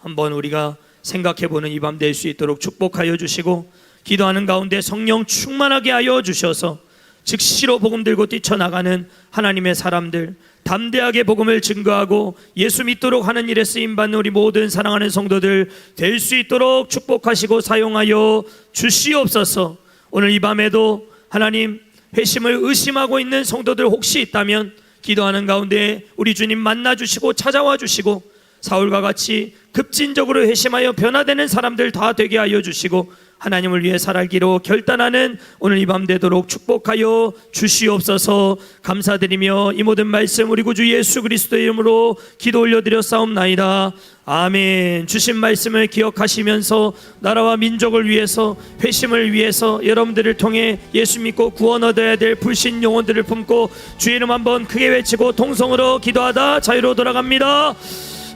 한번 우리가 생각해보는 이 밤 될 수 있도록 축복하여 주시고, 기도하는 가운데 성령 충만하게 하여 주셔서 즉시로 복음 들고 뛰쳐나가는 하나님의 사람들, 담대하게 복음을 증거하고 예수 믿도록 하는 일에 쓰임받는 우리 모든 사랑하는 성도들 될 수 있도록 축복하시고 사용하여 주시옵소서. 오늘 이 밤에도 하나님 회심을 의심하고 있는 성도들 혹시 있다면 기도하는 가운데 우리 주님 만나주시고 찾아와 주시고 사울과 같이 급진적으로 회심하여 변화되는 사람들 다 되게 하여 주시고 하나님을 위해 살기로 결단하는 오늘 이 밤 되도록 축복하여 주시옵소서. 감사드리며 이 모든 말씀 우리 구주 예수 그리스도의 이름으로 기도 올려드렸사옵나이다. 아멘. 주신 말씀을 기억하시면서 나라와 민족을 위해서 회심을 위해서 여러분들을 통해 예수 믿고 구원 얻어야 될 불신 영혼들을 품고 주의 이름 한번 크게 외치고 통성으로 기도하다 자유로 돌아갑니다.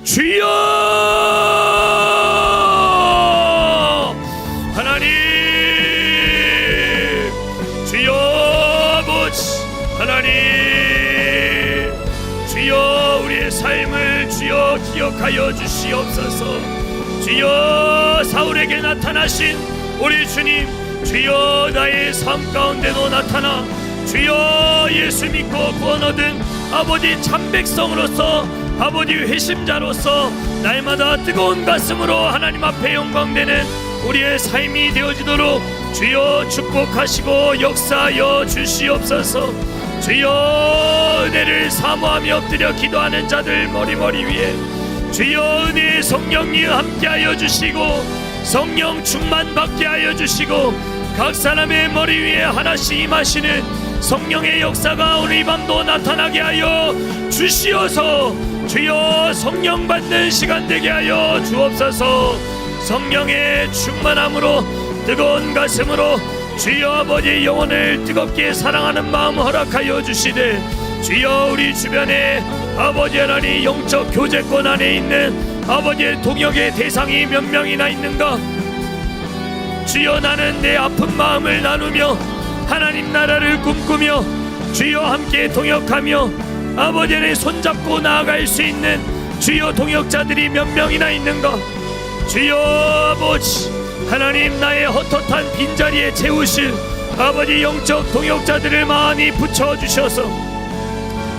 주여 하나님, 주여 아버지 하나님, 주여 우리의 삶을 주여 기억하여 주시옵소서. 주여 사울에게 나타나신 우리 주님, 주여 나의 삶 가운데도 나타나 주여 예수 믿고 구원 얻은 아버지 참백성으로서 아버지 회심자로서 날마다 뜨거운 가슴으로 하나님 앞에 영광되는 우리의 삶이 되어지도록 주여 축복하시고 역사하여 주시옵소서. 주여 은혜를 사모하며 엎드려 기도하는 자들 머리 위에 주여 은혜의 성령님 함께하여 주시고 성령 충만받게 하여 주시고 각 사람의 머리 위에 하나씩 임하시는 성령의 역사가 오늘 이 밤도 나타나게 하여 주시어서 주여 성령 받는 시간 되게 하여 주옵소서. 성령의 충만함으로 뜨거운 가슴으로 주여 아버지 영혼을 뜨겁게 사랑하는 마음 허락하여 주시되 주여 우리 주변에 아버지 하나님 영적 교제권 안에 있는 아버지의 동역의 대상이 몇 명이나 있는가. 주여 나는 내 아픈 마음을 나누며 하나님 나라를 꿈꾸며 주여 함께 동역하며 아버지의 손잡고 나아갈 수 있는 주여 동역자들이 몇 명이나 있는가. 주여 아버지 하나님 나의 헛헛한 빈자리에 채우실 아버지 영적 동역자들을 많이 붙여주셔서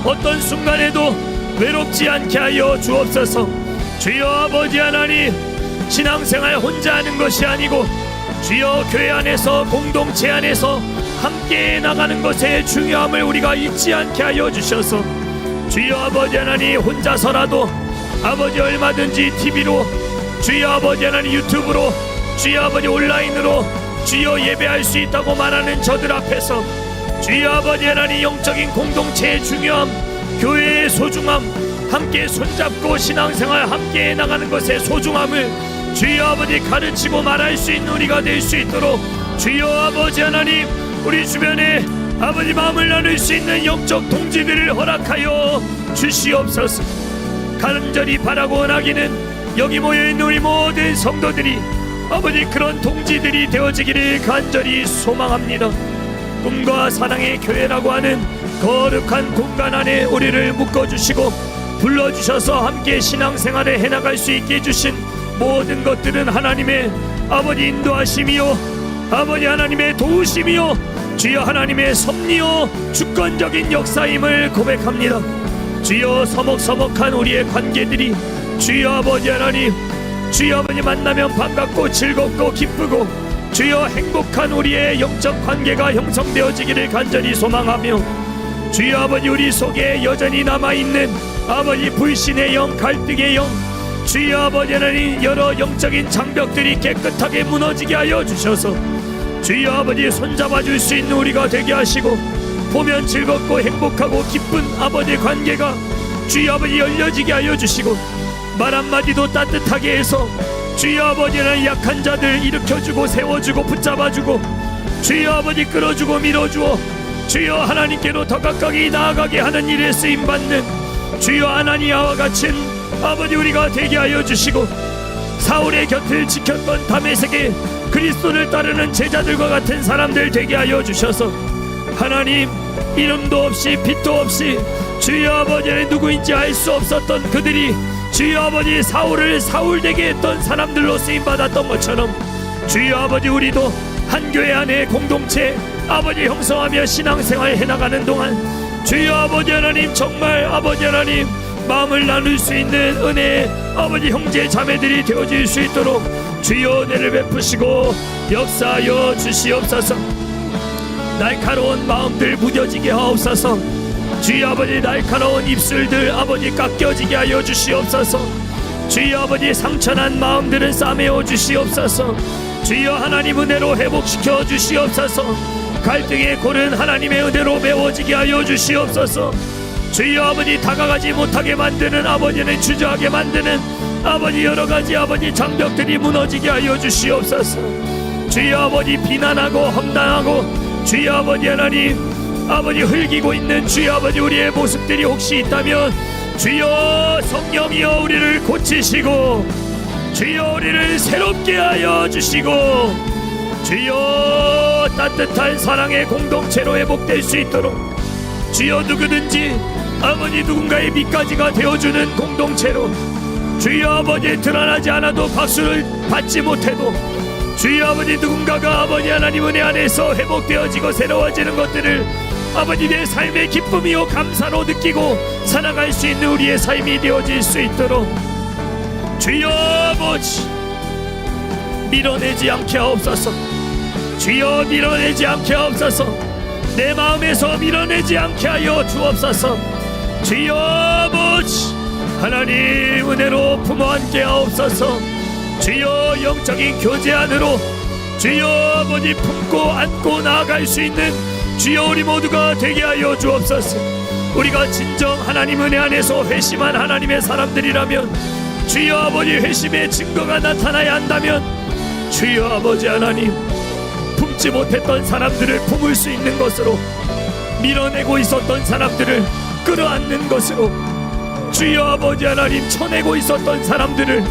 어떤 순간에도 외롭지 않게 하여 주옵소서. 주여 아버지 하나님 신앙생활 혼자 하는 것이 아니고 주여 교회 안에서 공동체 안에서 함께 나가는 것의 중요함을 우리가 잊지 않게 하여 주셔서 주여 아버지 하나님 혼자서라도 아버지 얼마든지 TV로 주여 아버지 하나님 유튜브로 주여 아버지 온라인으로 주여 예배할 수 있다고 말하는 저들 앞에서 주여 아버지 하나님 영적인 공동체의 중요함, 교회의 소중함, 함께 손잡고 신앙생활 함께 나가는 것의 소중함을 주여 아버지 가르치고 말할 수 있는 우리가 될 수 있도록 주여 아버지 하나님 우리 주변에 아버지 마음을 나눌 수 있는 영적 동지들을 허락하여 주시옵소서. 간절히 바라고 원하기는 여기 모여있는 우리 모든 성도들이 아버지 그런 동지들이 되어지기를 간절히 소망합니다. 꿈과 사랑의 교회라고 하는 거룩한 공간 안에 우리를 묶어주시고 불러주셔서 함께 신앙생활을 해나갈 수 있게 해주신 모든 것들은 하나님의 아버지 인도하심이요 아버지 하나님의 도우심이요 주여 하나님의 섭리요 주권적인 역사임을 고백합니다. 주여 서먹서먹한 우리의 관계들이 주여 아버지 하나님 주여 아버지 만나면 반갑고 즐겁고 기쁘고 주여 행복한 우리의 영적 관계가 형성되어지기를 간절히 소망하며 주여 아버지 우리 속에 여전히 남아있는 아버지 불신의 영 갈등의 영 주여 아버지 하나님 여러 영적인 장벽들이 깨끗하게 무너지게 하여 주셔서 주여 아버지 손잡아 줄 수 있는 우리가 되게 하시고 보면 즐겁고 행복하고 기쁜 아버지 관계가 주여 아버지 열려지게 하여 주시고 말 한마디도 따뜻하게 해서 주여 아버지는 약한 자들 일으켜주고 세워주고 붙잡아주고 주여 아버지 끌어주고 밀어주어 주여 하나님께로 더 가까이 나아가게 하는 일에 쓰임받는 주여 아나니아와 같은 아버지 우리가 되게 하여 주시고 사울의 곁을 지켰던 다메섹의 그리스도를 따르는 제자들과 같은 사람들 되게 하여 주셔서 하나님 이름도 없이 빛도 없이 주여 아버지의 누구인지 알 수 없었던 그들이 주여 아버지 사울을 사울되게 했던 사람들로 쓰임받았던 것처럼 주여 아버지 우리도 한 교회 안에 공동체 아버지 형성하며 신앙생활 해나가는 동안 주여 아버지 하나님, 정말 아버지 하나님 마음을 나눌 수 있는 은혜, 아버지 형제 자매들이 되어질 수 있도록 주여 은혜를 베푸시고 역사하여 주시옵소서. 날카로운 마음들 무뎌지게 하옵소서. 주여 아버지 날카로운 입술들 아버지 깎여지게 하여 주시옵소서. 주여 아버지 상처난 마음들은 싸매어 주시옵소서. 주여 하나님 은혜로 회복시켜 주시옵소서. 갈등의 골은 하나님의 은혜로 메워지게 하여 주시옵소서. 주여 아버지 다가가지 못하게 만드는, 아버지는 주저하게 만드는 아버지 여러가지 아버지 장벽들이 무너지게 하여 주시옵소서. 주여 아버지 비난하고 험난하고 주여 아버지 하나님 아버지 흘기고 있는 주여 아버지 우리의 모습들이 혹시 있다면 주여 성령이여 우리를 고치시고 주여 우리를 새롭게 하여 주시고 주여 따뜻한 사랑의 공동체로 회복될 수 있도록 주여 누구든지 아버지 누군가의 밑가지가 되어주는 공동체로 주여 아버지 드러나지 않아도 박수를 받지 못해도 주여 아버지 누군가가 아버지 하나님 은혜 안에서 회복되어지고 새로워지는 것들을 아버지 내 삶의 기쁨이요 감사로 느끼고 살아갈 수 있는 우리의 삶이 되어질 수 있도록 주여 아버지 밀어내지 않게 하옵소서. 주여 밀어내지 않게 하옵소서. 내 마음에서 밀어내지 않게 하여 주옵소서. 주여 아버지 하나님 은혜로 품어 안게 하옵소서. 주여 영적인 교제 안으로 주여 아버지 품고 안고 나아갈 수 있는 주여 우리 모두가 되게 하여 주옵소서. 우리가 진정 하나님 은혜 안에서 회심한 하나님의 사람들이라면 주여 아버지 회심의 증거가 나타나야 한다면 주여 아버지 하나님 품지 못했던 사람들을 품을 수 있는 것으로 밀어내고 있었던 사람들을 끌어안는 것으로 주여 아버지 하나님 쳐내고 있었던 사람들을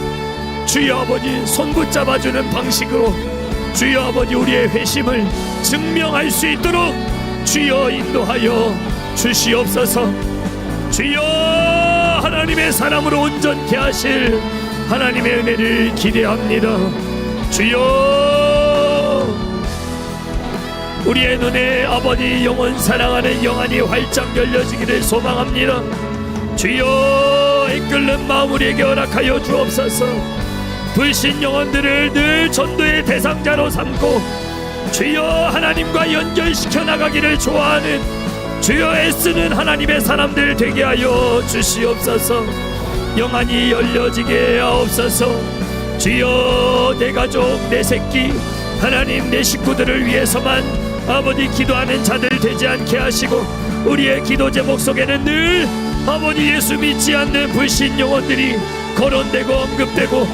주여 아버지 손붙잡아주는 방식으로 주여 아버지 우리의 회심을 증명할 수 있도록 주여 인도하여 주시옵소서. 주여 하나님의 사람으로 온전케 하실 하나님의 은혜를 기대합니다. 주여 우리의 눈에 아버지 영혼 사랑하는 영안이 활짝 열려지기를 소망합니다. 주여 이끌는 마음 우리에게 허락하여 주옵소서. 불신 영혼들을 늘 전도의 대상자로 삼고 주여 하나님과 연결시켜 나가기를 좋아하는 주여 애쓰는 하나님의 사람들 되게 하여 주시옵소서. 영안이 열려지게 하옵소서. 주여 내 가족 내 새끼 하나님 내 식구들을 위해서만 아버지 기도하는 자들 되지 않게 하시고 우리의 기도 제목 속에는 늘 아버지 예수 믿지 않는 불신 영혼들이 거론되고 언급되고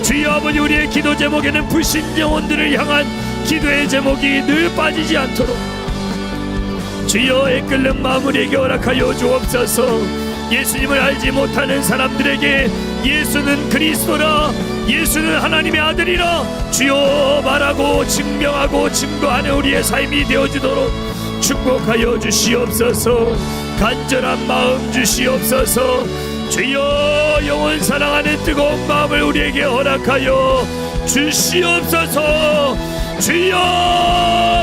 주여 아버지 우리의 기도 제목에는 불신 영혼들을 향한 기도의 제목이 늘 빠지지 않도록 주여 애끓는 마음 우리에게 허락하여 주옵소서. 예수님을 알지 못하는 사람들에게 예수는 그리스도라 예수는 하나님의 아들이라 주여 말하고 증명하고 증거하는 우리의 삶이 되어지도록 축복하여 주시옵소서. 간절한 마음 주시옵소서. 주여 영원 사랑하는 뜨거운 마음을 우리에게 허락하여 주시옵소서. 주여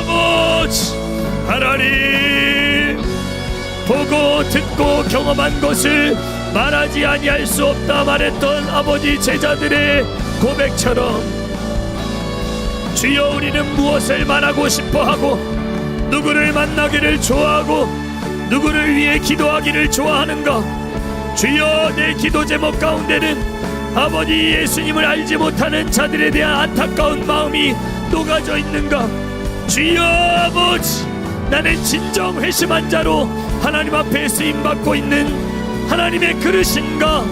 아버지 하나님 보고 듣고 경험한 것을 말하지 아니할 수 없다 말했던 아버지 제자들의 고백처럼 주여 우리는 무엇을 말하고 싶어하고 누구를 만나기를 좋아하고 누구를 위해 기도하기를 좋아하는가. 주여 내 기도 제목 가운데는 아버지 예수님을 알지 못하는 자들에 대한 안타까운 마음이 녹아져 있는가. 주여 아버지 나는 진정 회심한 자로 하나님 앞에 쓰임받고 있는 하나님의 그릇인가.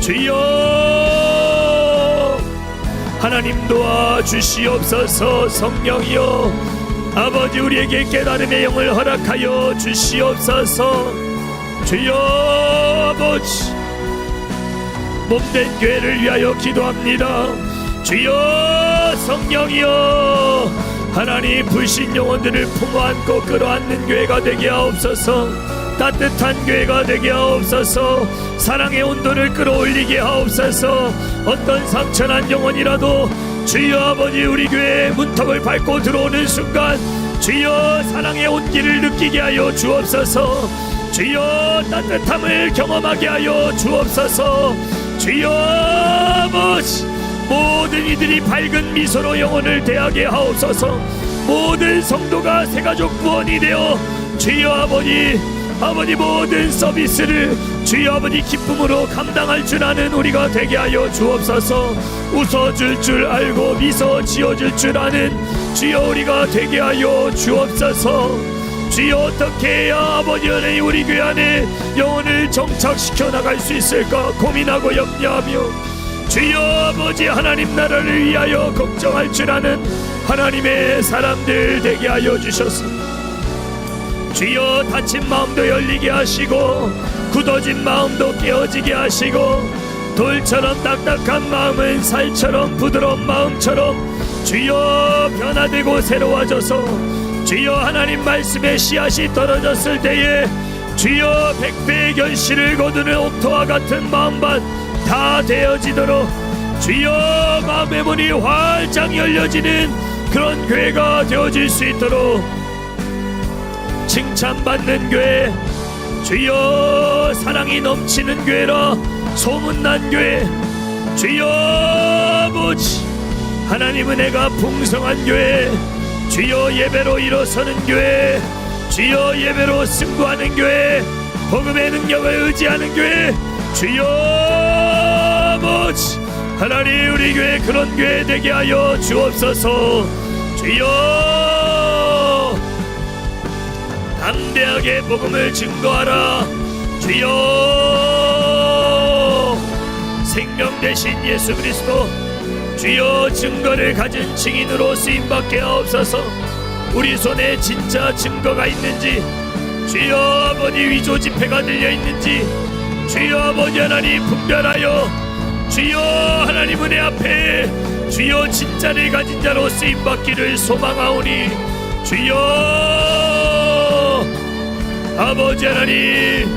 주여 하나님 도와주시옵소서. 성령이여 아버지 우리에게 깨달음의 영을 허락하여 주시옵소서. 주여 아버지 몸된 교회를 위하여 기도합니다. 주여 성령이여 하나님 불신 영혼들을 품어안고 끌어안는 교회가 되게 하옵소서. 따뜻한 교회가 되게 하옵소서. 사랑의 온도를 끌어올리게 하옵소서. 어떤 상처난 영혼이라도 주여 아버지 우리 교회의 문턱을 밟고 들어오는 순간 주여 사랑의 온기를 느끼게 하여 주옵소서. 주여 따뜻함을 경험하게 하여 주옵소서. 주여 아버지, 모든 이들이 밝은 미소로 영혼을 대하게 하옵소서. 모든 성도가 새가족 구원이 되어 주여 아버지 모든 서비스를 주여 아버지 기쁨으로 감당할 줄 아는 우리가 되게 하여 주옵소서. 웃어줄 줄 알고 미소 지어줄 줄 아는 주여 우리가 되게 하여 주옵소서. 주여 어떻게 해야 아버지 은혜의 우리 교회 안에 영혼을 정착시켜 나갈 수 있을까 고민하고 염려하며 주여 아버지 하나님 나라를 위하여 걱정할 줄 아는 하나님의 사람들 되게 하여 주셨습니다. 주여 다친 마음도 열리게 하시고 굳어진 마음도 깨어지게 하시고 돌처럼 딱딱한 마음은 살처럼 부드러운 마음처럼 주여 변화되고 새로워져서 주여 하나님 말씀의 씨앗이 떨어졌을 때에 주여 백배의 결실을 거두는 옥토와 같은 마음밭 다 되어지도록 주여 마음의 문이 활짝 열려지는 그런 교회가 되어질 수 있도록 칭찬받는 교회, 주여 사랑이 넘치는 교회라 소문난 교회, 주여 아버지 하나님 은혜가 풍성한 교회, 주여 예배로 일어서는 교회, 주여 예배로 승부하는 교회, 복음의 능력을 의지하는 교회, 주여 아버지 하나님 우리 교회 그런 교회 되게 하여 주옵소서. 주여 담대하게 복음을 증거하라. 주여 생명 되신 예수 그리스도 주여 증거를 가진 증인으로 쓰임받게 하옵소서. 우리 손에 진짜 증거가 있는지 주여 아버지 위조 지폐가 들려있는지 주여 아버지 하나님 분별하여 주여 하나님 은혜 앞에 주여 진짜를 가진 자로 쓰임받기를 소망하오니 주여 아버지 하나님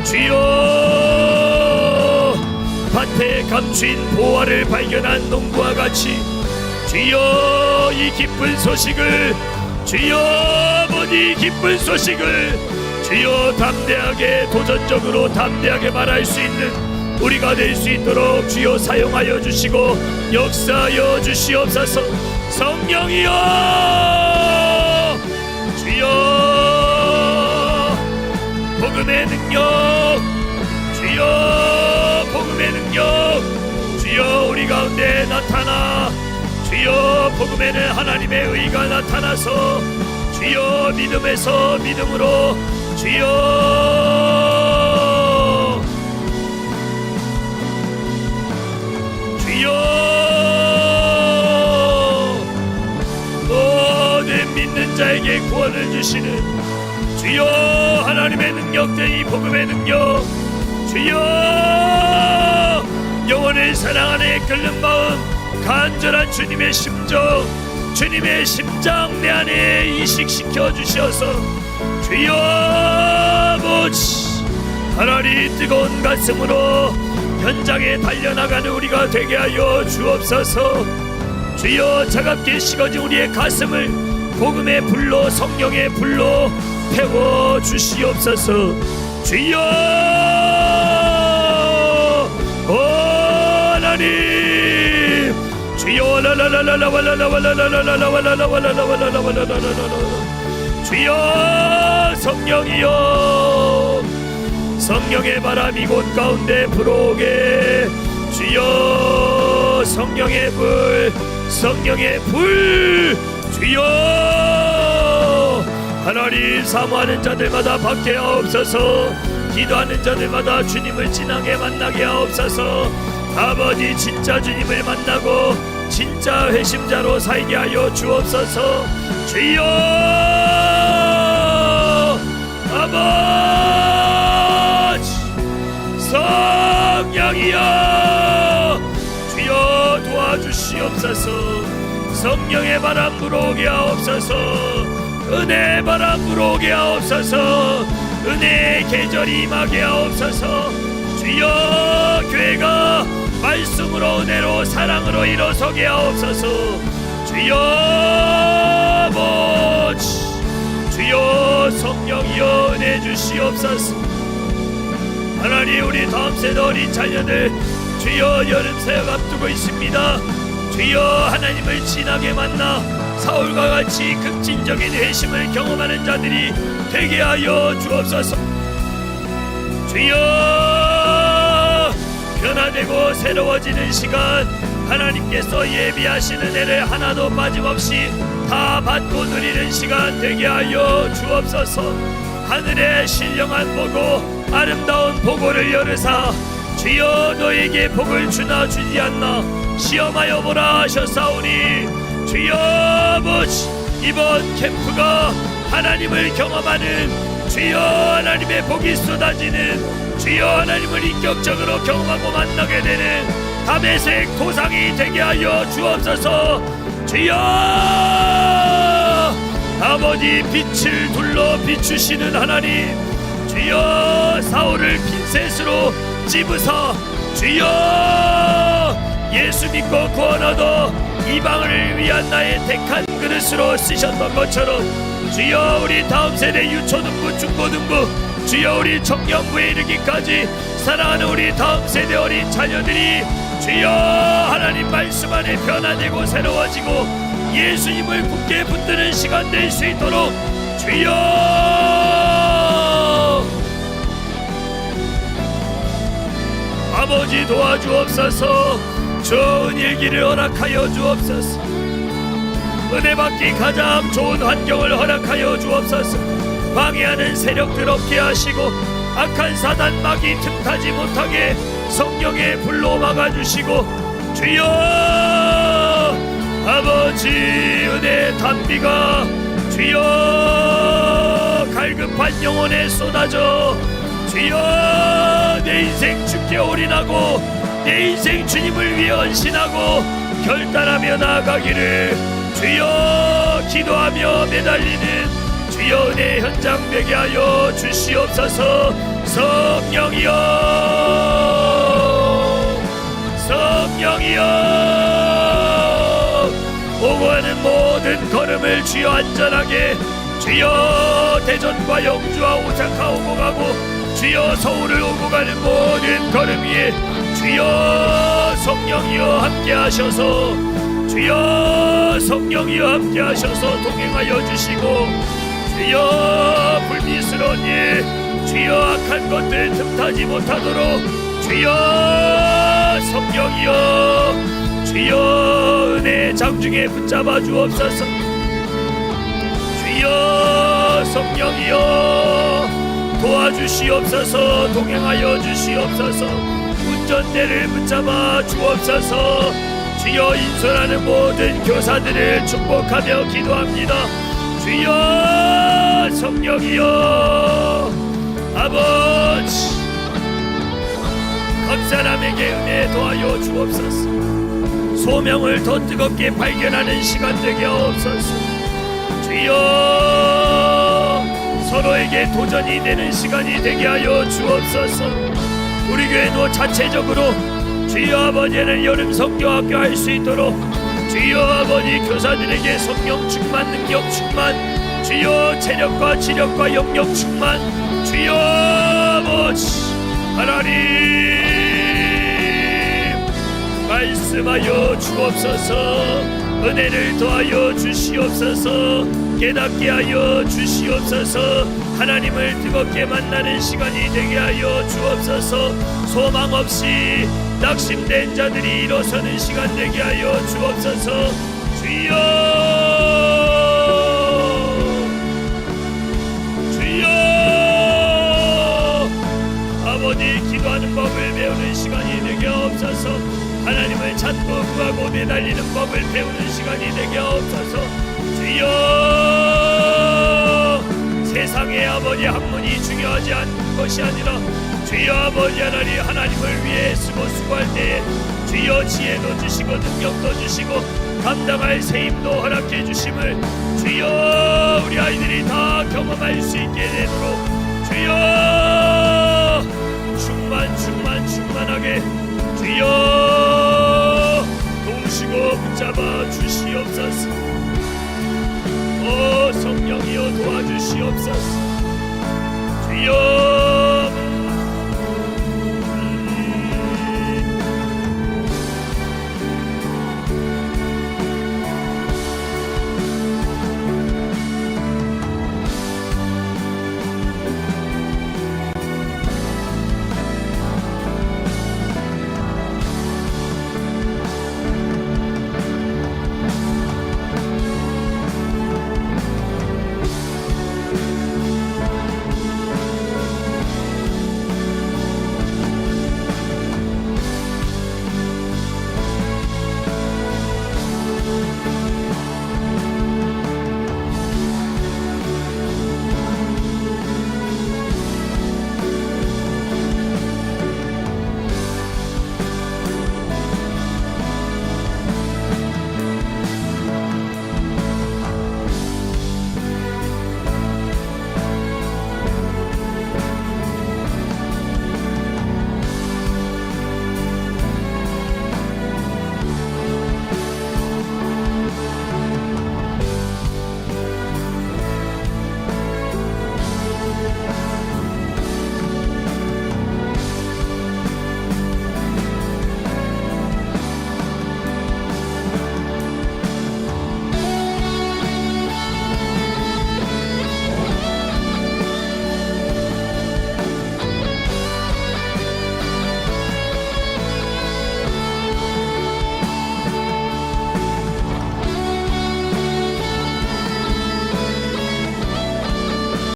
주여 밭에 감추인 보화를 발견한 농부와 같이 주여 이 기쁜 소식을 주여 아버지 기쁜 소식을 주여 담대하게 도전적으로 담대하게 말할 수 있는 우리가 될 수 있도록 주여 사용하여 주시고 역사하여 주시옵소서. 성령이여 주여 복음의 능력 주여 복음의 능력 주여 우리 가운데 나타나 주여 복음에는 하나님의 의가 나타나서 주여 믿음에서 믿음으로 주여 모든 믿는 자에게 구원을 주시는 주여 하나님의 능력된 이 복음의 능력 주여 영혼을 사랑하는 끓는 마음 간절한 주님의 심정 주님의 심장 내 안에 이식시켜 주셔서 주여 아버지 하나님 뜨거운 가슴으로 현장에 달려나가는 우리가 되게 하여 주옵소서. 주여 차갑게 식어진 우리의 가슴을 복음의 불로 성령의 불로 태워 주시옵소서. 주여 오 하나님 주여 주여 성령이여 성령의 바람이 곳 가운데 불어오게 주여 성령의 불 성령의 불 주여 하나님 사모하는 자들마다 받게 하옵소서. 기도하는 자들마다 주님을 진하게 만나게 하옵소서. 아버지 진짜 주님을 만나고 진짜 회심자로 살게 하여 주옵소서. 주여 아버지 성령이여 주여 도와주시옵소서. 성령의 바람 불어오게 하옵소서. 은혜의 바람 불어오게 하옵소서. 은혜의 계절이 임하게 하옵소서. 주여 교회가 말씀으로 은혜로 사랑으로 일어서게 하옵소서. 주여 아버지 주여 성 성령이여 은혜 주시옵소서. 하나님, 우리 다음 세대 어린 자녀들 주여 여름 사역 앞두고 있습니다. 주여 하나님을 진하게 만나 사울과 같이 급진적인 회심을 경험하는 자들이 되게 하여 주옵소서. 주여 변화되고 새로워지는 시간, 하나님께서 예비하시는 애를 하나도 빠짐없이 다 받고 누리는 시간 되게 하여 주옵소서. 하늘의 신령한 보고 아름다운 보고를 열으사 주여 너에게 복을 주나 주지 않나 시험하여 보라 하셨사오니, 주여 아버지, 이번 캠프가 하나님을 경험하는, 주여 하나님의 복이 쏟아지는, 주여 하나님을 인격적으로 경험하고 만나게 되는 다메섹 도상이 되게 하여 주옵소서. 주여 아버지, 빛을 둘러 비추시는 하나님, 주여 사울을 핀셋으로 찝으사 주여 예수 믿고 구원 얻어 이방을 위한 나의 택한 그릇으로 쓰셨던 것처럼, 주여 우리 다음 세대 유초등부 중고등부, 주여 우리 청년부에 이르기까지 사랑하는 우리 다음 세대 어린 자녀들이 주여 하나님 말씀 안에 변화되고 새로워지고 예수님을 굳게 붙드는 시간 될 수 있도록 주여 아버지 도와주옵소서. 좋은 일기를 허락하여 주옵소서. 은혜 받기 가장 좋은 환경을 허락하여 주옵소서. 방해하는 세력들 없게 하시고 악한 사단 마귀 틈타지 못하게 성령의 불로 막아주시고, 주여 아버지 은혜 단비가 주여 갈급한 영혼에 쏟아져 주여 내 인생 주께 올인하고 내 인생 주님을 위해 헌신하고 결단하며 나아가기를 주여 기도하며 매달리는 주여 은혜 현장 되게 하여 주시옵소서. 성령이여 성령이여 오고 가는 모든 걸음을 주여 안전하게, 주여 대전과 영주와 오사카 오고 가고 주여 서울을 오고 가는 모든 걸음 위에 주여 성령이여 함께 하셔서, 주여 성령이여 함께 하셔서 동행하여 주시고, 주여 불미스러운 일 주여 악한 것들 틈타지 못하도록 주여 성령이여 주여 은혜 장중에 붙잡아 주옵소서. 주여 성령이여 도와주시옵소서. 동행하여 주시옵소서. 운전대를 붙잡아 주옵소서. 주여 인솔하는 모든 교사들을 축복하며 기도합니다. 주여 성령이여 아버지 각 사람에게 은혜 도하여 주옵소서. 소명을 더 뜨겁게 발견하는 시간 되게 하옵소서. 주여 서로에게 도전이 되는 시간이 되게 하여 주옵소서. 우리 교회도 자체적으로 주여 아버지는 여름 성경학교 할 수 있도록 주여 아버지 교사들에게 성령 충만 능력 충만 주여 체력과 지력과 영역 충만 주여 아버지 하나님 말씀하여 주옵소서. 은혜를 더하여 주시옵소서. 깨닫게 하여 주시옵소서. 하나님을 뜨겁게 만나는 시간이 되게 하여 주옵소서. 소망 없이 낙심된 자들이 일어서는 시간 되게 하여 주옵소서. 주여 주여 아버지 기도하는 법을 배우는 시간이 되게 하옵소서. 하나님을 찾고 구하고 매달리는 법을 배우는 시간이 되게 하옵소서. 주여 세상의 아버지 학문이 중요하지 않은 것이 아니라 주여 아버지 하나님을 위해 쓰고 수고할 때에 주여 지혜도 주시고 능력도 주시고 감당할 세임도 허락해 주심을 주여 우리 아이들이 다 경험할 수 있게 되도록 주여 충만하게 주여 도우시고 붙잡아 주시옵소서. 오 성령이여 도와주시옵소서. 할렐루야.